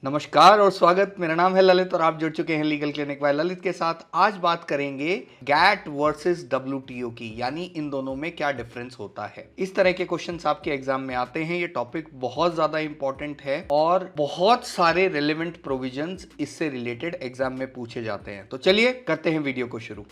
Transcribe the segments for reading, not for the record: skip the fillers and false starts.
नमस्कार और स्वागत। मेरा नाम है ललित और आप जुड़ चुके हैं लीगल क्लिनिक बाय ललित के साथ। आज बात करेंगे गैट वर्सेस डब्ल्यूटीओ की, यानी इन दोनों में क्या डिफरेंस होता है। इस तरह के क्वेश्चंस आपके एग्जाम में आते हैं। ये टॉपिक बहुत ज्यादा इंपॉर्टेंट है और बहुत सारे रिलेवेंट प्रोविजंस इससे रिलेटेड एग्जाम में पूछे जाते हैं। तो चलिए करते हैं वीडियो को शुरू।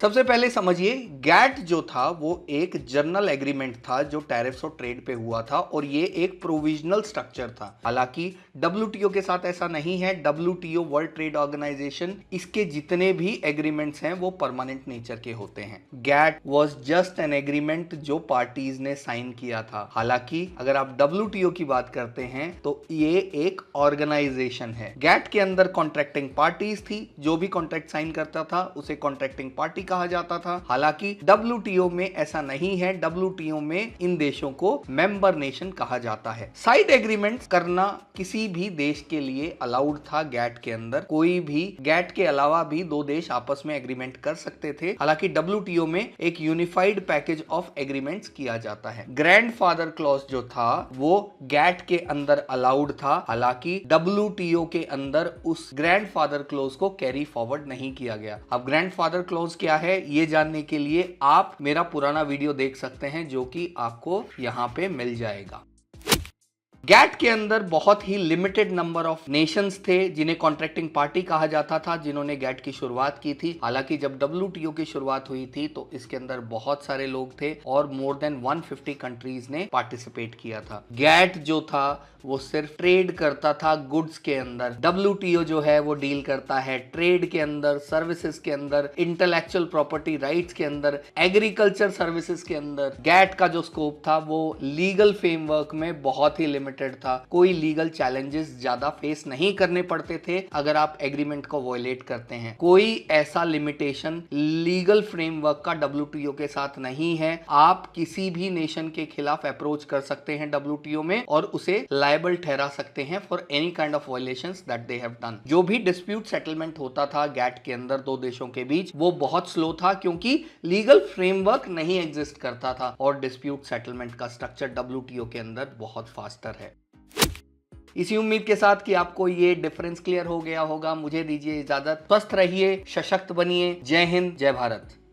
सबसे पहले समझिए, गैट जो था वो एक जर्नल एग्रीमेंट था जो टैरिफ्स और ट्रेड पे हुआ था और ये एक प्रोविजनल स्ट्रक्चर था। हालांकि डब्ल्यूटीओ के साथ ऐसा नहीं है। डब्ल्यूटीओ वर्ल्ड ट्रेड ऑर्गेनाइजेशन, इसके जितने भी एग्रीमेंट्स हैं वो परमानेंट नेचर के होते हैं। GATT was just an agreement जो पार्टीज ने साइन किया था। हालांकि अगर आप डब्ल्यूटीओ की बात करते हैं तो ये एक ऑर्गेनाइजेशन है। गैट के अंदर कॉन्ट्रैक्टिंग पार्टीज थी, जो भी कॉन्ट्रैक्ट साइन करता था उसे कॉन्ट्रैक्टिंग पार्टी कहा जाता था। हालांकि डब्ल्यूटीओ में ऐसा नहीं है। डब्ल्यूटीओ में इन देशों को मेंबर नेशन कहा जाता है। साइड एग्रीमेंट करना किसी भी देश के लिए अलाउड था। गैट के अंदर कोई भी, गैट के अलावा भी दो देश आपस में एग्रीमेंट कर सकते थे। हालांकि डब्ल्यूटीओ में एक यूनिफाइड पैकेज ऑफ एग्रीमेंट्स किया जाता है। ग्रैंडफादर क्लॉज जो था वो गैट के अंदर अलाउड था। हालांकि डब्ल्यूटीओ के अंदर उस ग्रैंडफादर क्लॉज को कैरी फॉरवर्ड नहीं किया गया। अब ग्रैंडफादर क्लॉज क्या है ये जानने के लिए आप मेरा पुराना वीडियो देख सकते हैं, जो कि आपको यहां पे मिल जाएगा। गैट के अंदर बहुत ही लिमिटेड नंबर ऑफ नेशंस थे जिन्हें कॉन्ट्रैक्टिंग पार्टी कहा जाता था, जिन्होंने गैट की शुरुआत की थी। हालांकि जब डब्ल्यूटीओ की शुरुआत हुई थी तो इसके अंदर बहुत सारे लोग थे और मोर देन 150 कंट्रीज ने पार्टिसिपेट किया था। गैट जो था वो सिर्फ ट्रेड करता था गुड्स के अंदर। डब्ल्यूटीओ जो है वो डील करता है ट्रेड के अंदर, सर्विसेज के अंदर, इंटेलेक्चुअल प्रॉपर्टी राइट्स के अंदर, एग्रीकल्चर सर्विसेज के अंदर। गैट का जो स्कोप था वो लीगल फ्रेमवर्क में बहुत ही लिमिटेड था। कोई लीगल चैलेंजेस ज्यादा फेस नहीं करने पड़ते थे अगर आप एग्रीमेंट को वॉयलेट करते हैं। कोई ऐसा लिमिटेशन लीगल फ्रेमवर्क का डब्ल्यूटीओ के साथ नहीं है। आप किसी भी नेशन के खिलाफ अप्रोच कर सकते हैं डब्ल्यूटीओ में और उसे लायबल ठहरा सकते हैं for any kind of violations that they have done. जो भी डिस्प्यूट सेटलमेंट होता था गैट के अंदर दो देशों के बीच, वो बहुत स्लो था क्योंकि लीगल फ्रेमवर्क नहीं एग्जिस्ट करता था और डिस्प्यूट सेटलमेंट का स्ट्रक्चर डब्ल्यूटीओ के अंदर बहुत फास्टर है। इसी उम्मीद के साथ कि आपको ये डिफरेंस क्लियर हो गया होगा, मुझे दीजिए इजाजत। स्वस्थ रहिए, सशक्त बनिए। जय हिंद, जय भारत।